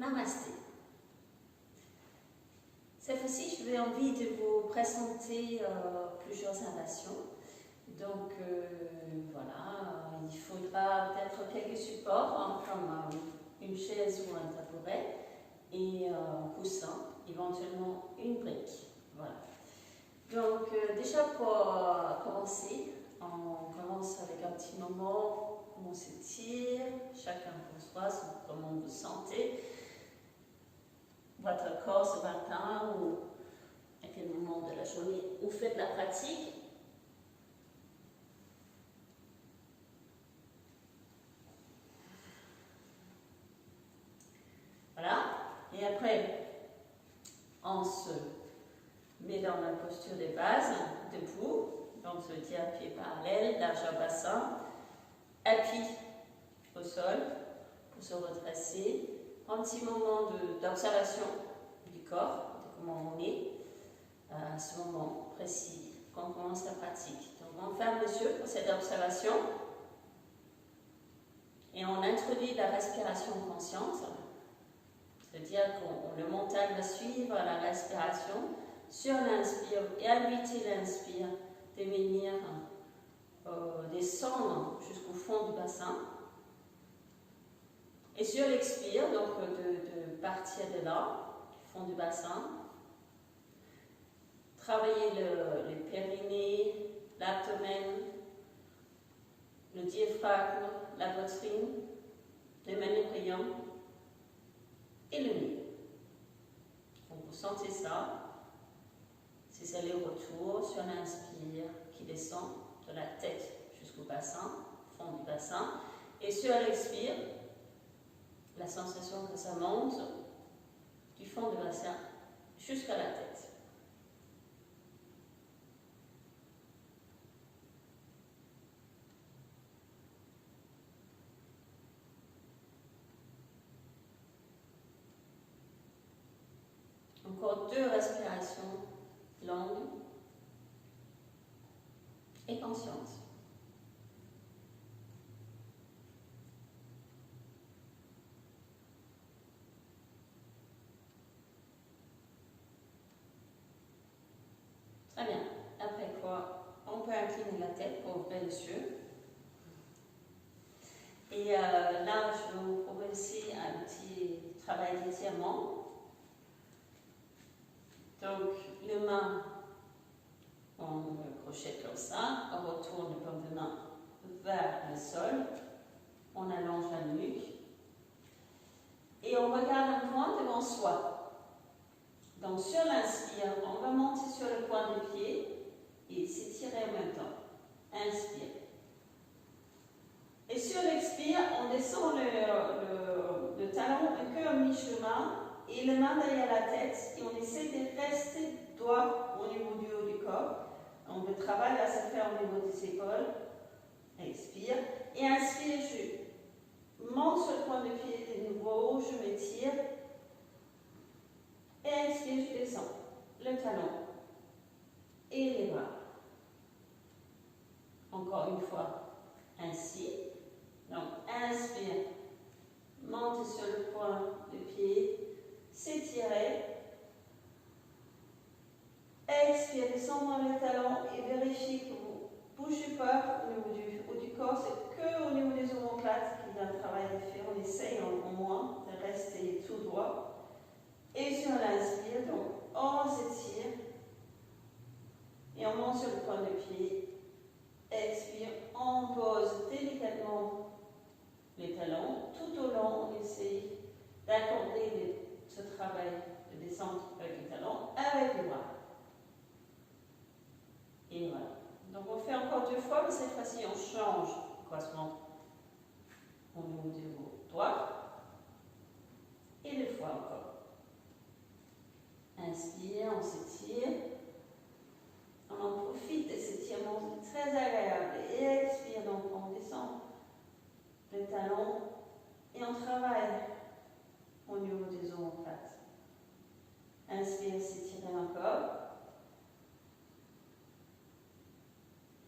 Namasté. Cette fois-ci, je vais envie de vous présenter plusieurs innovations. Donc voilà, il faudra peut-être quelques supports, hein, comme une chaise ou un tabouret et un coussin, éventuellement une brique. Voilà. Donc déjà pour commencer, on commence avec un petit moment où on s'étire, chacun pour soi, comment vous sentez votre corps ce matin ou à quel moment de la journée vous faites la pratique. Voilà. Et après, on se met dans la posture de base, debout. Donc, se tient pied parallèle, largeur bassin, appui au sol pour se redresser. Un petit moment d'observation du corps, de comment on est à ce moment précis quand on commence la pratique. Donc, on ferme les yeux pour cette observation et on introduit la respiration consciente. C'est-à-dire que le mental va suivre la respiration sur l'inspire et inviter l'inspire de venir descendre jusqu'au fond du bassin. Et sur l'expire, donc de partir de là, du fond du bassin, travailler le périnée, l'abdomen, le diaphragme, la poitrine, le manipulum et le nez. Donc vous sentez ça, ces allers-retours sur l'inspire qui descend de la tête jusqu'au bassin, fond du bassin, et sur l'expire, la sensation que ça monte du fond du bassin jusqu'à la tête. Encore 2 respirations longues et conscientes. Très bien. Après quoi, on peut incliner la tête pour ouvrir les yeux. Et là, je vais vous proposer un petit travail d'étirement. Donc, les mains, on le crochette comme ça, on retourne le paume de main vers le sol, on allonge la nuque et on regarde un point devant soi. Donc, sur l'inspire, on va monter sur le point des pieds et s'étirer en même temps. Inspire. Et sur l'expire, on descend le talon un peu à mi-chemin et les mains derrière la tête et on essaie de rester droit au niveau du haut du corps. Donc le travail va se faire au niveau des épaules. Expire. Et inspire, je monte sur le point de pied de nouveau, je m'étire. Et inspire, je descends le talon et les bras. Encore une fois, ainsi. Donc inspire, monte sur le point de pied, s'étirer. Expire, descendre dans le talon et vérifiez que vous ne bougez pas au niveau du haut du corps, c'est que au niveau des omoplates qu'il y a un travail à faire. On essaye au moins de rester tout droit. Et sur l'inspire, donc on s'étire et on monte sur le point de pied. Expire, on pose délicatement les talons. Tout au long, on essaye d'accorder ce travail de descente avec les talons avec les bras. Et voilà. Donc on fait encore 2 fois, mais cette fois-ci on change le croisement au niveau du droit. Et 2 fois encore. Inspire, on s'étire. On en profite de cet étirement très agréable. Et expire, donc on descend le talon et on travaille au niveau des omoplates. Inspire, s'étirer encore.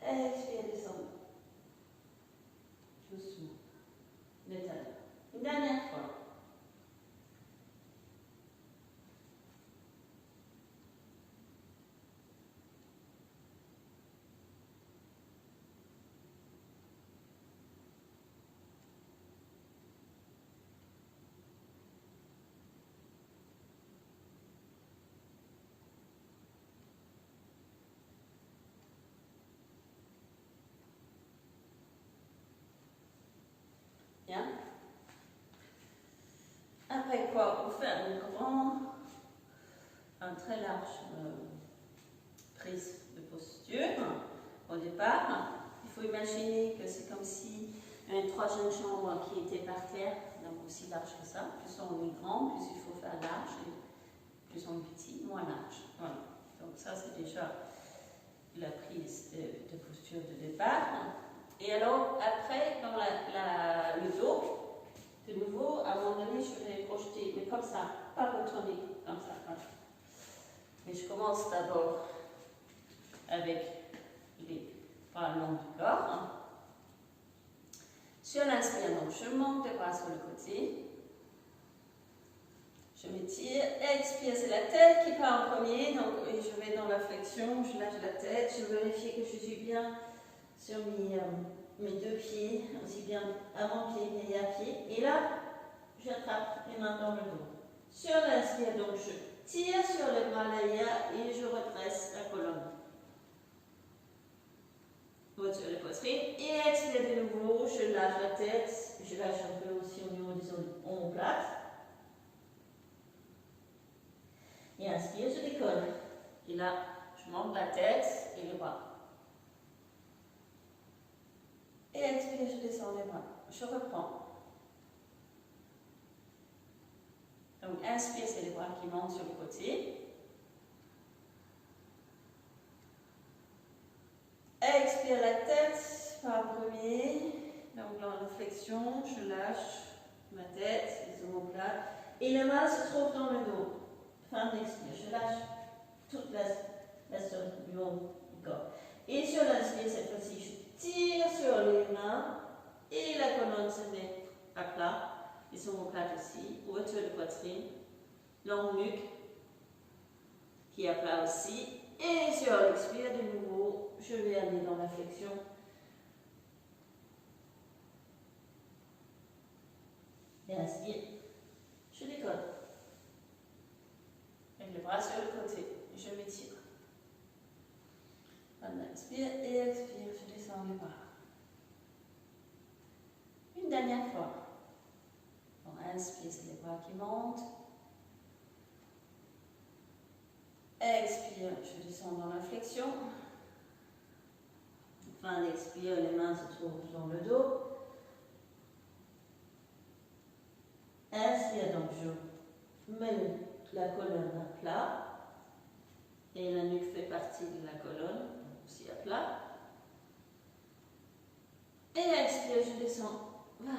Expire, descendre. Doucement. Le talon. Une dernière fois. faire un très large prise de posture au départ. Il faut imaginer que c'est comme si une troisième chambre qui était par terre, donc aussi large que ça. Plus on est grand, plus il faut faire large, et plus on est petit, moins large. Voilà. Donc ça, c'est déjà la prise de posture de départ. Et alors, après, dans le dos, de nouveau, à un moment donné, je vais projeter, mais comme ça, pas retourner, comme ça. Voilà. Mais je commence d'abord avec les bras longs du corps. Sur l'inspire, donc je monte les bras sur le côté. Je m'étire. Expire, c'est la tête qui part en premier. Donc je vais dans la flexion, je lâche la tête. Je vérifie que je suis bien sur mes deux pieds, aussi bien avant-pied qu'arrière-pied. Et là, j'attrape les mains dans le dos. Sur l'inspire, donc je tire sur les bras l'arrière et je redresse la colonne. Haute sur la poitrine. Et expire de nouveau, je lâche la tête. Je lâche un peu aussi au niveau des omoplates. Et inspire, je décolle. Et là, je monte la tête et les bras. Et expire, je descends les bras. Je reprends. Donc, inspire, c'est les bras qui montent sur le côté. Expire la tête par premier. Donc, dans la flexion, je lâche ma tête, les omoplates. Et les mains se trouvent dans le dos. Fin d'expire, je lâche toute la zone du haut du corps. Et sur l'inspire, cette fois-ci, je tire sur les mains et la colonne se met à plat. Les omoplates aussi, ouverture de poitrine, longue nuque qui est à plat aussi. Et sur l'expire, de nouveau, je vais aller dans la flexion. Et inspire, je décolle. Avec les bras sur le côté, je m'étire. Voilà, inspire et expire, je descends les bras. Une dernière fois. Donc, inspire, c'est les bras qui montent. Expire, je descends dans la flexion. Fin d'expire, les mains se trouvent dans le dos. Inspire, donc je mets la colonne à plat. Et la nuque fait partie de la colonne, aussi à plat. Et expire, je descends vers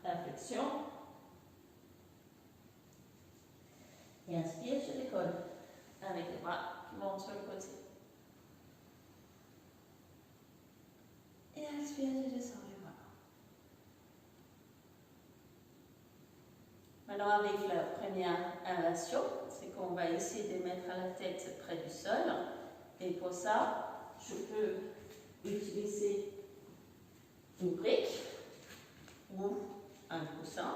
la flexion. Et inspire, je décolle avec les bras qui montent sur le côté. Et inspire, je descends les bras. Maintenant, avec la première inversion, c'est qu'on va essayer de mettre la tête près du sol. Et pour ça, je peux utiliser une brique ou un coussin,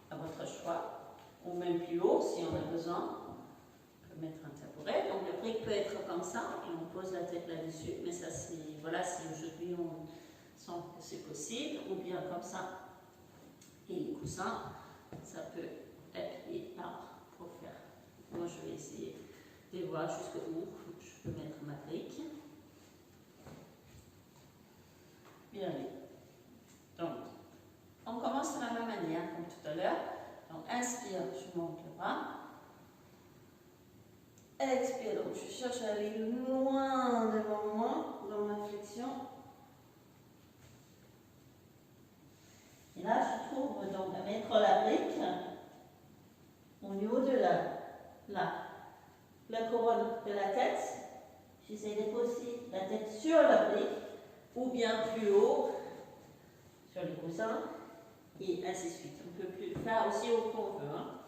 à votre choix, ou même plus haut si on a besoin. On peut mettre un tabouret. Donc la brique peut être comme ça et on pose la tête là-dessus. Mais ça, c'est, voilà, si aujourd'hui on sent que c'est possible, ou bien comme ça. Et les coussins, ça peut appuyer là pour faire. Moi, je vais essayer de voir jusqu'où je peux mettre ma brique. Bien. Donc, on commence de la même manière comme tout à l'heure. Donc, inspire, je monte le bras. Expire, donc je cherche à aller loin devant moi dans ma flexion. Et là, je trouve donc à mettre la brique au niveau de la couronne de la tête. J'essaie de poser la tête sur la brique ou bien plus haut sur les coussins et ainsi de suite. On peut plus faire aussi haut qu'on veut. Hein.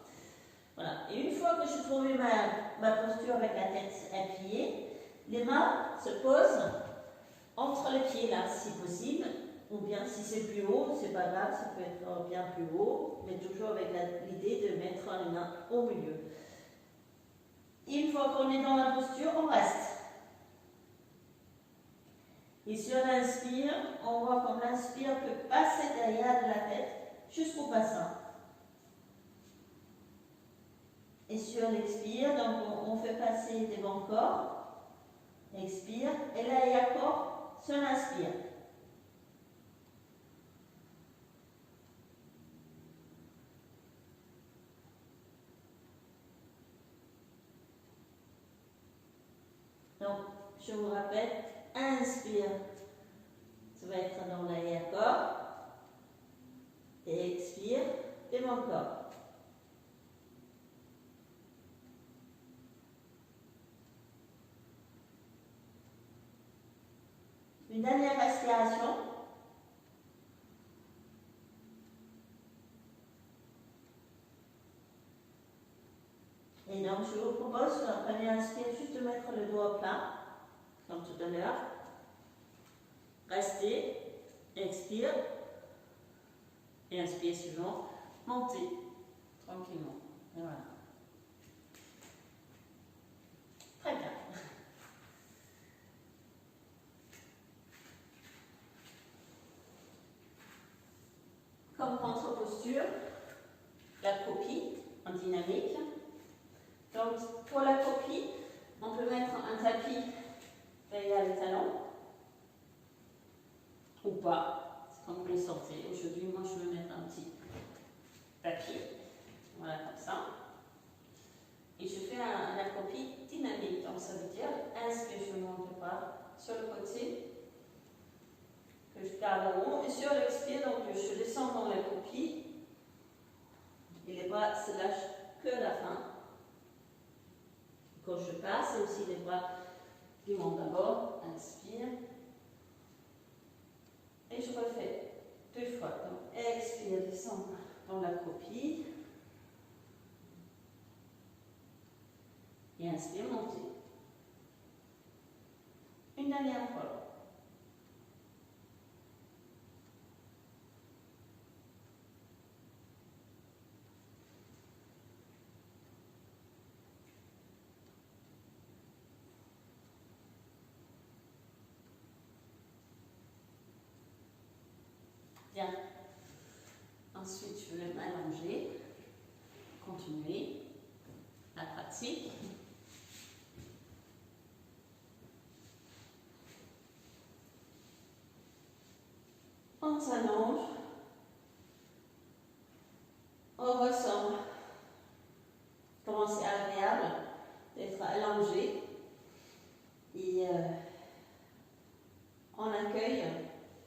Voilà. Et une fois que j'ai trouvé ma posture avec la tête appuyée, les mains se posent entre les pieds là, si possible. Ou bien si c'est plus haut, c'est pas grave, ça peut être bien plus haut, mais toujours avec l'idée de mettre les mains au milieu. Une fois qu'on est dans la posture, on reste. Et sur l'inspire, on voit comme l'inspire peut passer derrière de la tête jusqu'au bassin. Et sur l'expire, donc on fait passer devant le corps. Expire. Et là, il y a corps sur l'inspire. Donc, je vous rappelle, inspire, ça va être dans l'arrière-corps. Et expire, devant le corps. Une dernière respiration. Et donc, je vous propose, sur la première inspire, juste de mettre le doigt au plat, comme tout à l'heure. Restez, expire, et inspire suivant, montez, tranquillement. Et voilà. Très bien. Comme contre-posture, la copie en dynamique. Donc, pour la copie, on peut mettre un tapis derrière les talons, ou pas, c'est comme vous les sentez. Aujourd'hui, moi, je vais mettre un petit tapis, voilà, comme ça. Et je fais la copie dynamique, donc ça veut dire, inspire, je monte le bras sur le côté, que je garde en haut, et sur l'expire, donc je descends dans la copie, et les bras se lâchent que à la fin. Quand je passe, aussi les bras qui montent d'abord, inspire, et je refais 2 fois. Donc, expire, descends dans la copie, et inspire, montez. Une dernière fois. Bien. Ensuite, je vais m'allonger, continuer la pratique. On s'allonge, on ressent comment c'est agréable d'être allongé et on accueille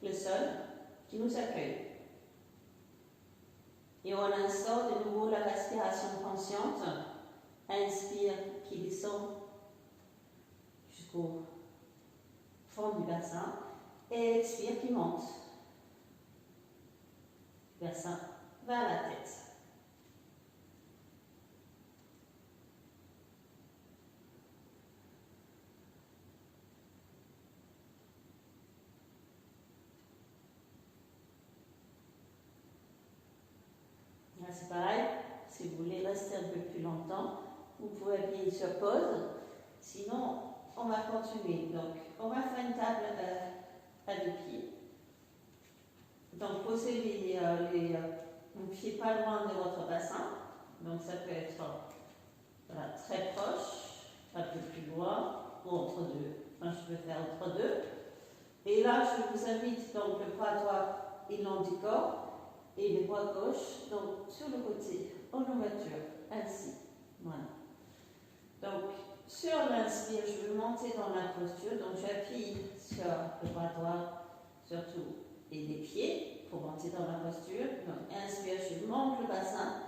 le sol qui nous accueille. Et on instaure de nouveau la respiration consciente. Inspire qui descend jusqu'au fond du bassin et expire qui monte. Bassin vers la tête. Là, c'est pareil. Si vous voulez rester un peu plus longtemps, vous pouvez appuyer sur pause. Sinon, on va continuer. Donc, on va faire une table à 2 pieds. Donc, posez vos pieds pas loin de votre bassin. Donc, ça peut être voilà, très proche, un peu plus loin, ou entre deux. Enfin, je peux faire entre deux. Et là, je vous invite donc le bras droit et long du corps et le bras gauche donc sur le côté, en ouverture, ainsi. Voilà. Donc, sur l'inspire, je vais monter dans la posture. Donc, j'appuie sur le bras droit, surtout, et les pieds pour monter dans la posture. Donc, inspire, je monte le bassin.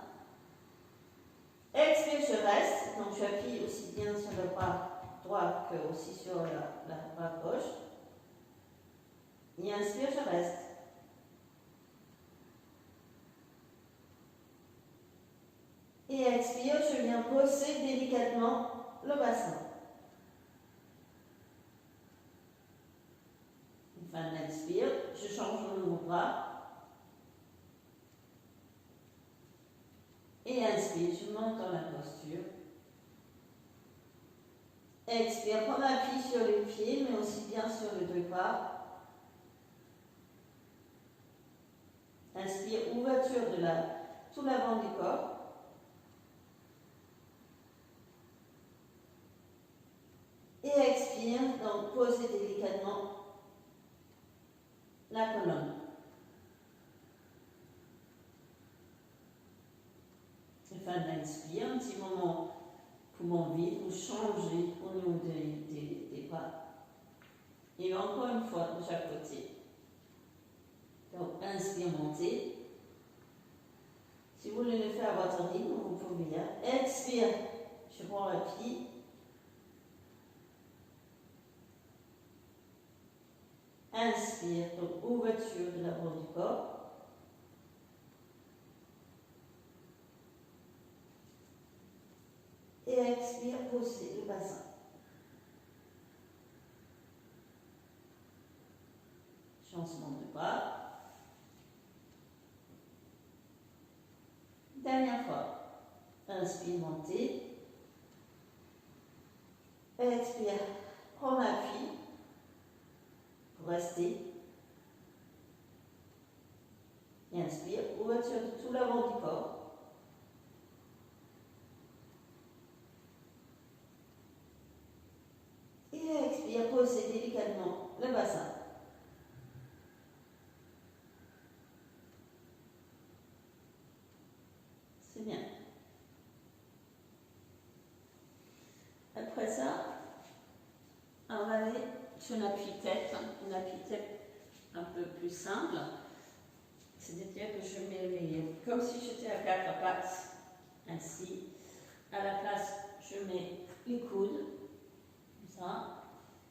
Expire, je reste. Donc, j'appuie aussi bien sur le bras droit que aussi sur la bras gauche. Et inspire, je reste. Et expire, je viens bosser délicatement le bassin. Enfin, inspire, je change mon bras. Et inspire, je monte dans la posture. Expire, prends appui sur les pieds, mais aussi bien sur les 2 bras. Inspire, ouverture de tout l'avant du corps. Donc, posez délicatement la colonne. Enfin, l'inspire, un petit moment poumon vide, vous changez au niveau des bras. Et encore une fois de chaque côté. Donc, inspire, montez. Si vous voulez le faire à votre rythme, vous pouvez. Expire, je prends un pied. Inspire, donc ouverture de l'avant du corps. Et expire, posez le bassin. Changement de bras. Dernière fois. Inspire, montez. Expire, prends l'appui pour rester. Et inspire, ouverture de tout l'avant du corps. Et expire, posez délicatement le bassin. C'est bien. Après ça, on va aller sur une appui-tête un peu plus simple. C'est-à-dire que je mets comme si j'étais à quatre pattes, ainsi. À la place, je mets les coudes, comme ça.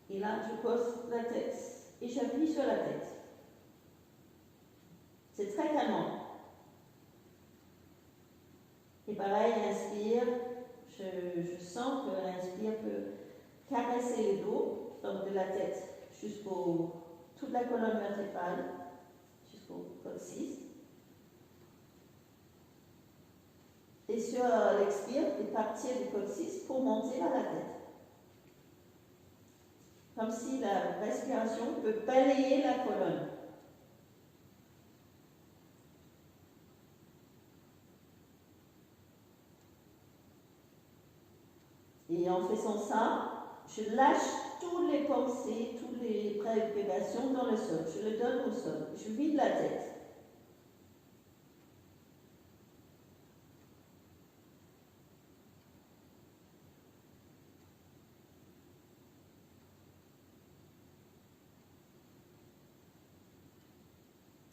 Et là, je pose la tête et j'appuie sur la tête. C'est très calmant. Et pareil, inspire, je sens que l'inspire peut caresser le dos, donc de la tête jusqu'au toute la colonne vertébrale, jusqu'au coccyx. Et sur l'expire, de partir du coccyx pour monter à la tête. Comme si la respiration peut balayer la colonne. Et en faisant ça, je lâche toutes les pensées, toutes les préoccupations dans le sol. Je le donne au sol. Je vide la tête.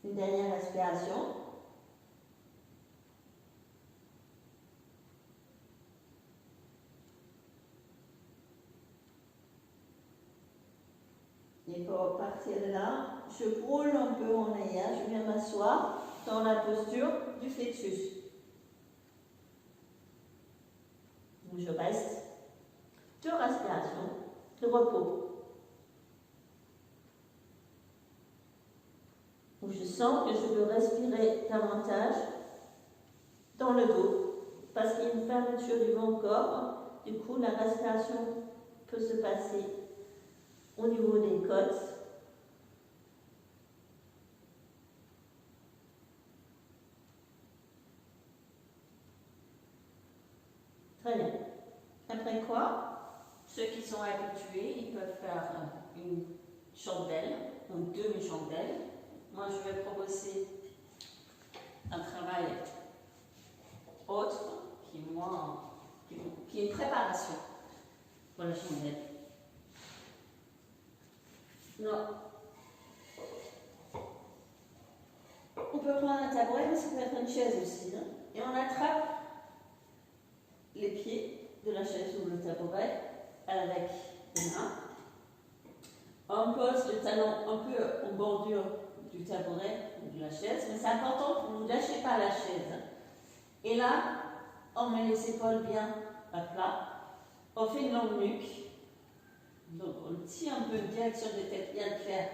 Une dernière respiration. Et pour partir de là, je roule un peu en arrière, je viens m'asseoir dans la posture du fœtus. Donc je reste de respiration, de repos. Donc je sens que je peux respirer davantage dans le dos, parce qu'il y a une fermeture du bon corps. Du coup, la respiration peut se passer au niveau des côtes. Très bien. Après quoi, ceux qui sont habitués, ils peuvent faire une chandelle, ou une demi-chandelle. Moi, je vais proposer un travail autre qui est une préparation pour la chandelle. Non. On peut prendre un tabouret, mais ça peut être une chaise aussi. Hein? Et on attrape les pieds de la chaise ou le tabouret avec les mains. On pose le talon un peu en bordure du tabouret ou de la chaise, mais c'est important que vous ne lâchez pas la chaise. Et là, on met les épaules bien à plat. On fait une longue nuque. Donc on tire un peu une direction de tête bien claire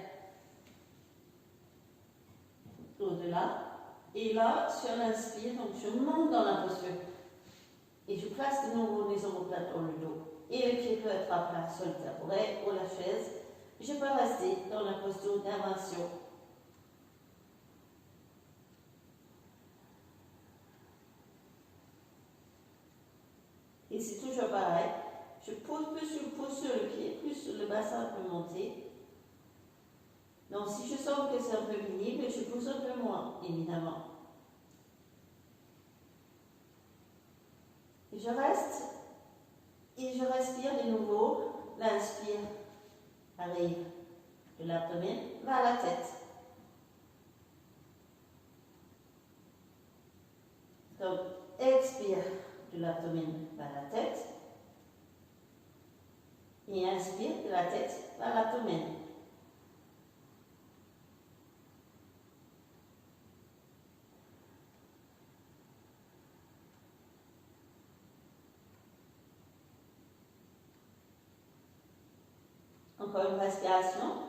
au-delà. Et là, sur l'inspire, donc je monte dans la posture. Et je place de nouveau les omoplates dans le dos. Et les pieds peuvent être à plat sur le tabouret ou la chaise. Je peux rester dans la posture d'inversion. Et c'est toujours pareil. Je pose plus sur le pied, plus le bassin peut monter. Donc si je sens que c'est un peu pénible, je pousse un peu moins, évidemment. Je reste et je respire de nouveau. L'inspire arrive de l'abdomen vers la tête. Donc, expire de l'abdomen vers la tête et inspire de la tête vers l'abdomen. Encore une respiration.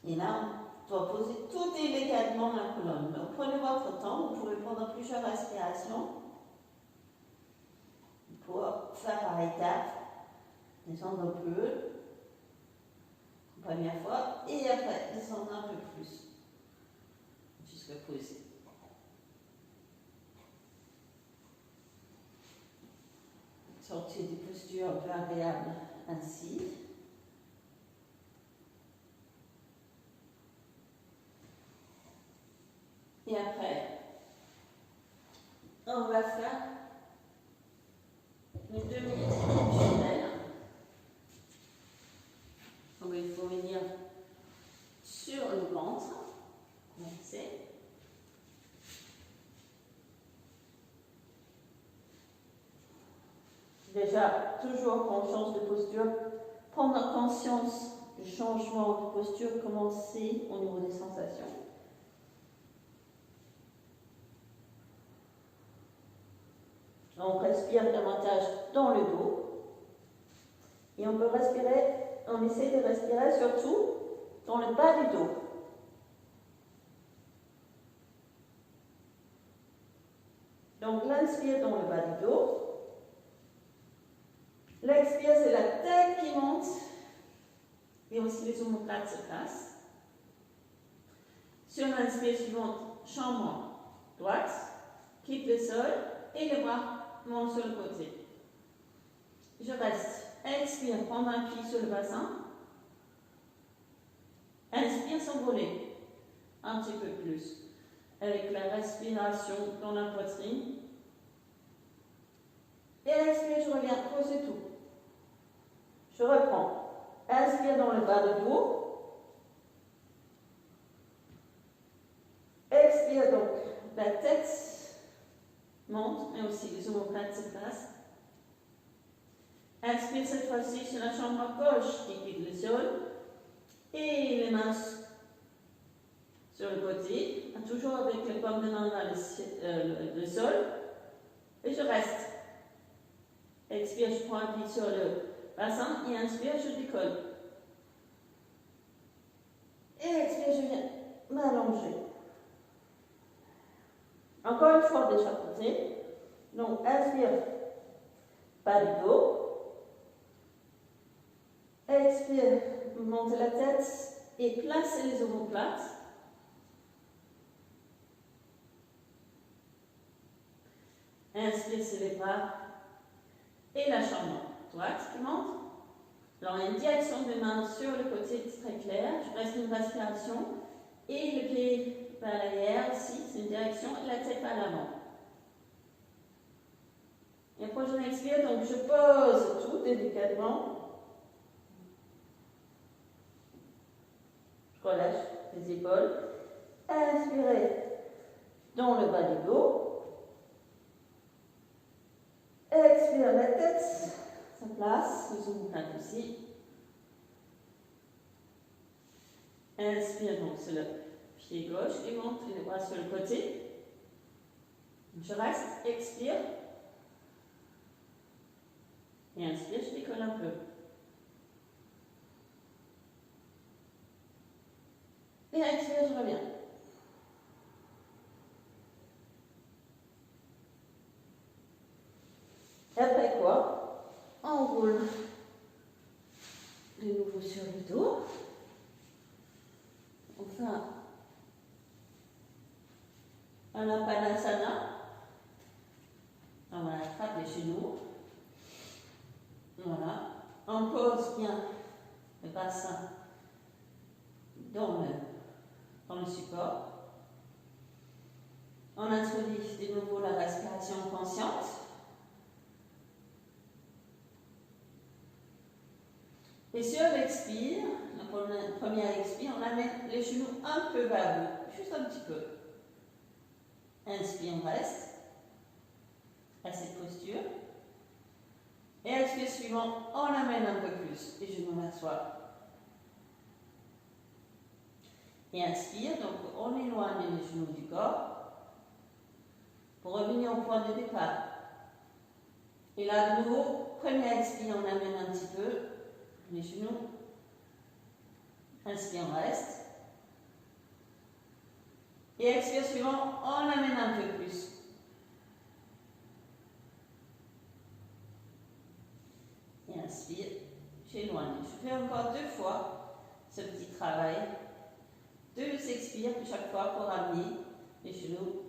Et là, on doit poser tout délicatement la colonne. Donc, prenez votre temps. Vous pouvez prendre plusieurs respirations pour faire par étapes. Descendre un peu. Première fois. Et après, descendre un peu plus. Jusqu'à poser. Sortir des postures variables ainsi. Et après, on va faire une 2 minutes fonctionnelle. Donc il faut venir sur le ventre. Commencer. Déjà, toujours conscience de posture. Prendre conscience du changement de posture, commencer au niveau des sensations. On respire davantage dans le dos. Et on peut respirer, on essaie de respirer surtout dans le bas du dos. Donc l'inspire dans le bas du dos. L'expire, c'est la tête qui monte. Et aussi les omoplates se placent. Sur l'inspire suivante, chambre droite, quitte le sol et les bras montent sur le côté. Je reste. Expire, prendre un pied sur le bassin. Inspire, s'envoler un petit peu plus. Avec la respiration dans la poitrine. Et expire, je reviens, posez tout. Je reprends. Inspire dans le bas du dos. Expire donc, la tête monte, mais aussi les omoplates se placent. Inspire cette fois-ci sur la jambe gauche qui quitte le sol. Et les mains sur le côté, toujours avec les paumes de main vers le sol. Et je reste. Expire, je prends un pied sur le bassin et inspire, je décolle. Et expire, je viens m'allonger. Encore une fois de chaque côté. Donc, inspire, bas du dos. Expire, montez la tête et placez les omoplates. Inspire, c'est les bras et la jambe droite qui monte. Alors, il y a une direction de main sur le côté très clair. Je reste une respiration et le pied vers l'arrière ici, c'est une direction et la tête vers l'avant. Et après, je m'expire, donc je pose tout délicatement. Je relâche les épaules. Inspirez dans le bas du dos. Expire la tête, sa place, les omoplates aussi. Inspire donc sur le pied gauche et monte les bras sur le côté. Je reste, expire. Et inspire, je décolle un peu. Et expire, je reviens. Et après quoi, on roule de nouveau sur le dos. On fait Anapanasana. On attrape les genoux. Voilà. On pose bien le bassin dans le support. On introduit de nouveau la respiration consciente. Et sur l'expire, la première expire, on amène les genoux un peu vers vous, juste un petit peu. Inspire, on reste à cette posture. Et expire suivant, on amène un peu plus les genoux vers soi. Et inspire, donc on éloigne les genoux du corps pour revenir au point de départ. Et là, de nouveau, première expire, on amène un petit peu les genoux. Inspire, on reste. Et expire suivant, on amène un peu plus. Et inspire, j'éloigne. Je fais encore 2 fois ce petit travail. 2 expires chaque fois pour amener les genoux.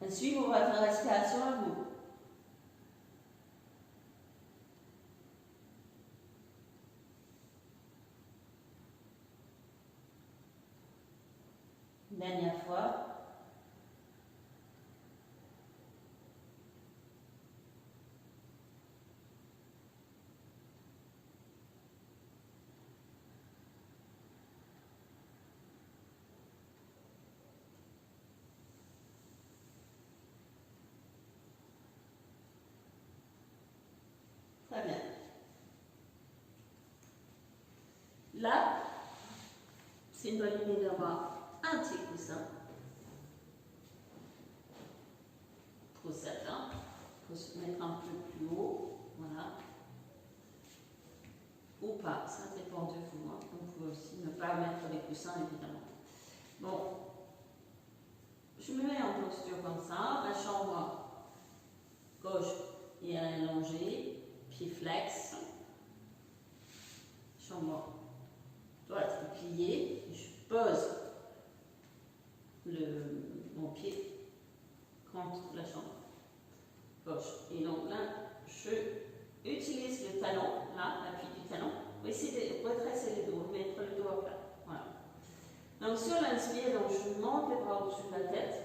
Suivez votre respiration à vous. Dernière fois. Très bien. Là, c'est une bonne idée d'avoir un petit coussin. Pour certains, il faut se mettre un peu plus haut. Voilà. Ou pas, ça dépend de vous. Hein. On peut aussi ne pas mettre les coussins, évidemment. Bon, je me mets en posture comme ça. La chambre gauche est allongée, pied flex. Chambre droite est pliée. Je pose mon pied contre la chambre gauche. Et donc là, je utilise le talon, là, l'appui du talon, pour essayer de redresser le dos, mettre le dos à plat. Voilà. Donc sur l'inspire, donc je monte les bras au-dessus de la tête,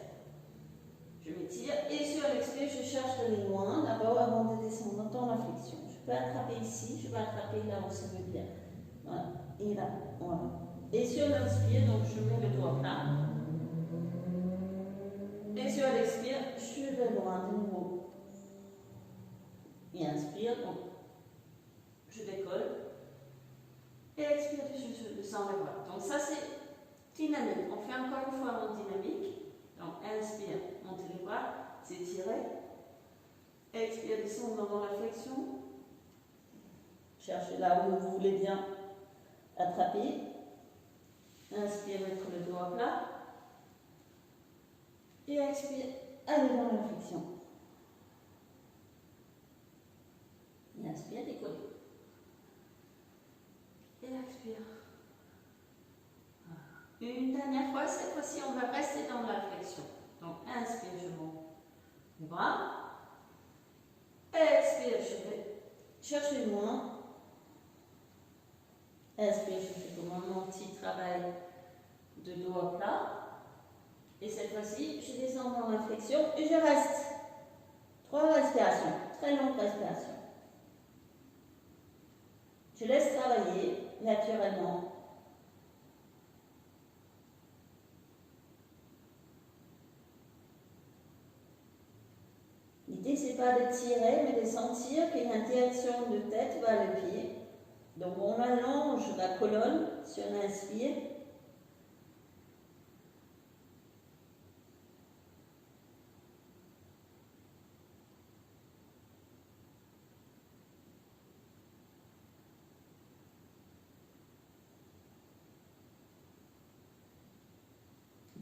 je m'étire, et sur l'expire, je cherche d'aller loin, d'abord avant de descendre dans la flexion. Je peux attraper ici, je vais attraper là où ça veut bien. Voilà. Et là, voilà. Et sur l'inspire, donc je mets le dos à plat. Et sur l'expire, je vais loin de nouveau. Et inspire, donc je décolle. Et expire, je descends les bras. Donc ça c'est dynamique. On fait encore une fois en dynamique. Donc inspire, montez les bras, s'étirer. Expire, descendre dans la flexion. Cherchez là où vous voulez bien attraper. Inspire, mettre le dos à plat. Et expire, allez dans la flexion. Et inspire, décoller. Et expire. Une dernière fois, cette fois-ci, on va rester dans la flexion. Donc, inspire, je monte les bras. Expire, je vais chercher loin. Inspire, je fais comme un petit travail de dos à plat. Et cette fois-ci, je descends dans la flexion et je reste. 3 respirations, très longues respirations. Je laisse travailler naturellement. L'idée, ce n'est pas de tirer, mais de sentir qu'il y a une direction de tête vers le pied. Donc, on allonge la colonne sur l'inspire.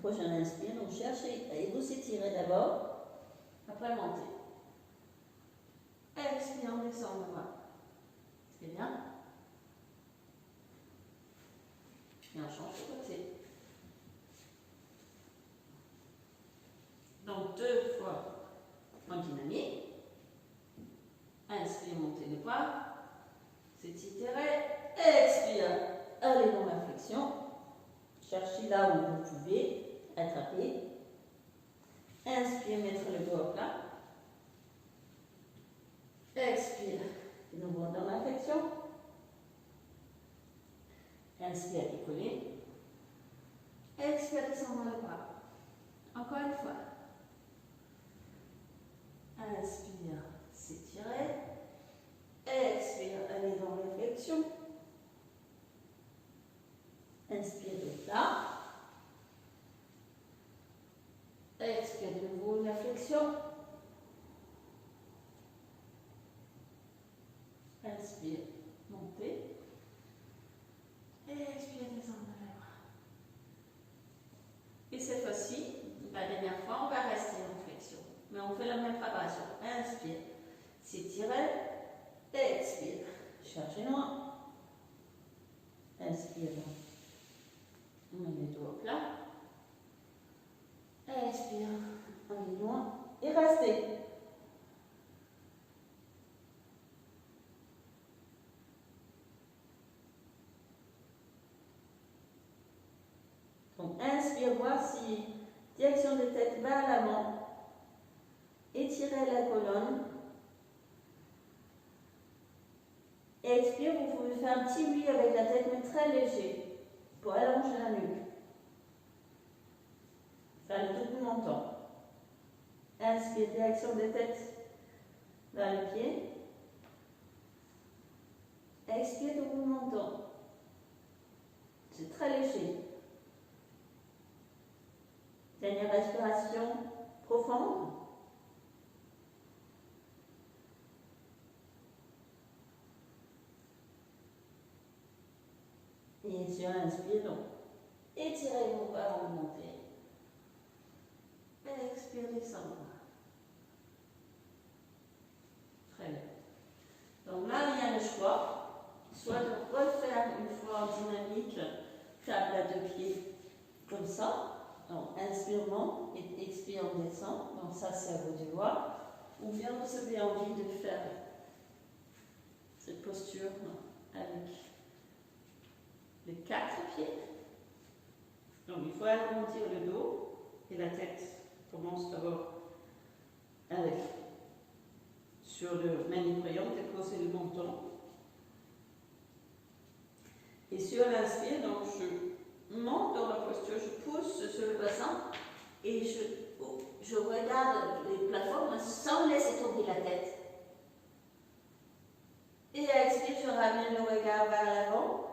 Prochain inspire, donc cherchez et vous étirez d'abord, après montez. Expire, on descend le bras. C'est bien. Et on change de côté. Inspire, montez les bras. S'étirer. Expire. Allez dans la flexion. Cherchez là où vous pouvez. Attraper. Inspire, mettre le dos à plat. Expire. De nouveau dans la flexion. Inspire, décoller. Expire, descendre le bras. Encore une fois. Inspire, s'étirer. Expire, aller dans la flexion. Inspire de là. Expire de nouveau la flexion. Inspire, montez. Expire, descendre les bras. Et cette fois-ci, la dernière fois, on va rester en flexion. Mais on fait la même préparation. Inspire, s'étirer. Expire, cherchez loin. Inspire, on met les dos au plat. Expire, on est loin. Et restez. Donc, inspire, voici. Direction de tête vers l'avant. Étirez la colonne. Expire, vous pouvez faire un petit oui avec la tête, mais très léger, pour allonger la nuque. Faire le double menton. Inspire, direction de tête vers le pied. Expire, double menton. C'est très léger. Dernière respiration profonde. Et sur l'inspire, donc, étirez vos bras avant de monter. Expire, descendre. Très bien. Donc là, il y a le choix, soit de refaire une fois en dynamique, table à deux pieds, comme ça. Donc, inspire, monte, et expire, on descend. Donc ça, c'est à vous de voir. Ou bien vous avez envie de faire cette posture avec les quatre pieds. Donc il faut agrandir le dos et la tête commence d'abord avec sur le manipulant, déposer le menton. Et sur l'inspire, donc je monte dans la posture, je pousse sur le bassin et je regarde les plateformes sans laisser tomber la tête. Et à expire, je ramène le regard vers l'avant.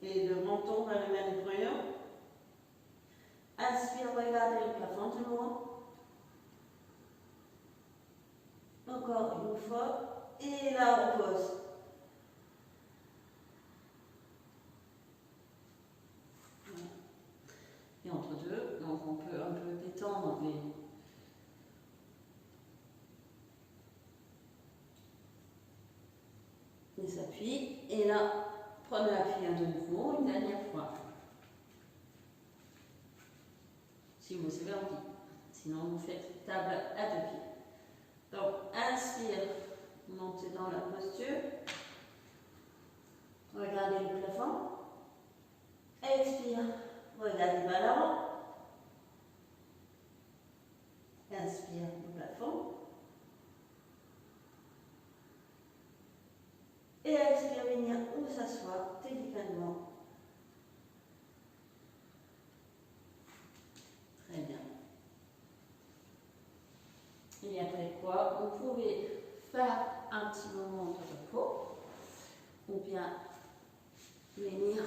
Et le menton vers le manipulant. Inspire, regardez le plafond de nouveau. Encore une fois. Et là, on pose. Et entre deux, donc on peut un peu détendre les appuis. Et là, prenez l'appui de nouveau une dernière fois. Si vous avez envie. Sinon, vous faites table à deux pieds. Donc, inspire, montez dans la posture. Regardez le plafond. Expire, regardez vers l'avant. Inspire le plafond. Et expire, venir où s'asseoir délicatement. Très bien. Et après quoi, vous pouvez faire un petit moment de repos ou bien venir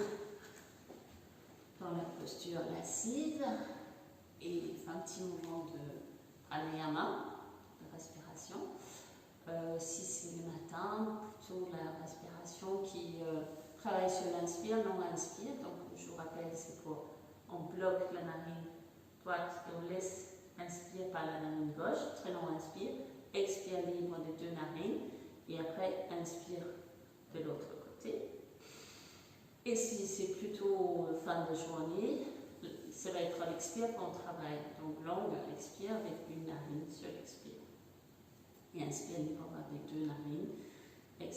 dans la posture assise et faire un petit mouvement de pranayama, de respiration. Si c'est le matin, plutôt la respiration qui travaille sur l'inspire, non inspire. Donc je vous rappelle, c'est pour on bloque la narine droite et on laisse inspire par la narine gauche, très long inspire, expire libre des deux narines et après inspire de l'autre côté. Et si c'est plutôt fin de journée, ça va être à l'expire qu'on travaille. Donc longue expire avec une narine sur l'expire. Et inspirez fort avec 2 narines. Et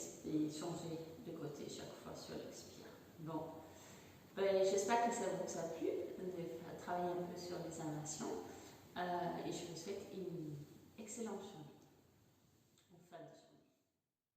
changez de côté chaque fois sur l'expire. Bon, ben, j'espère que ça vous a plu de travailler un peu sur les inhalations. Et je vous souhaite une excellente journée.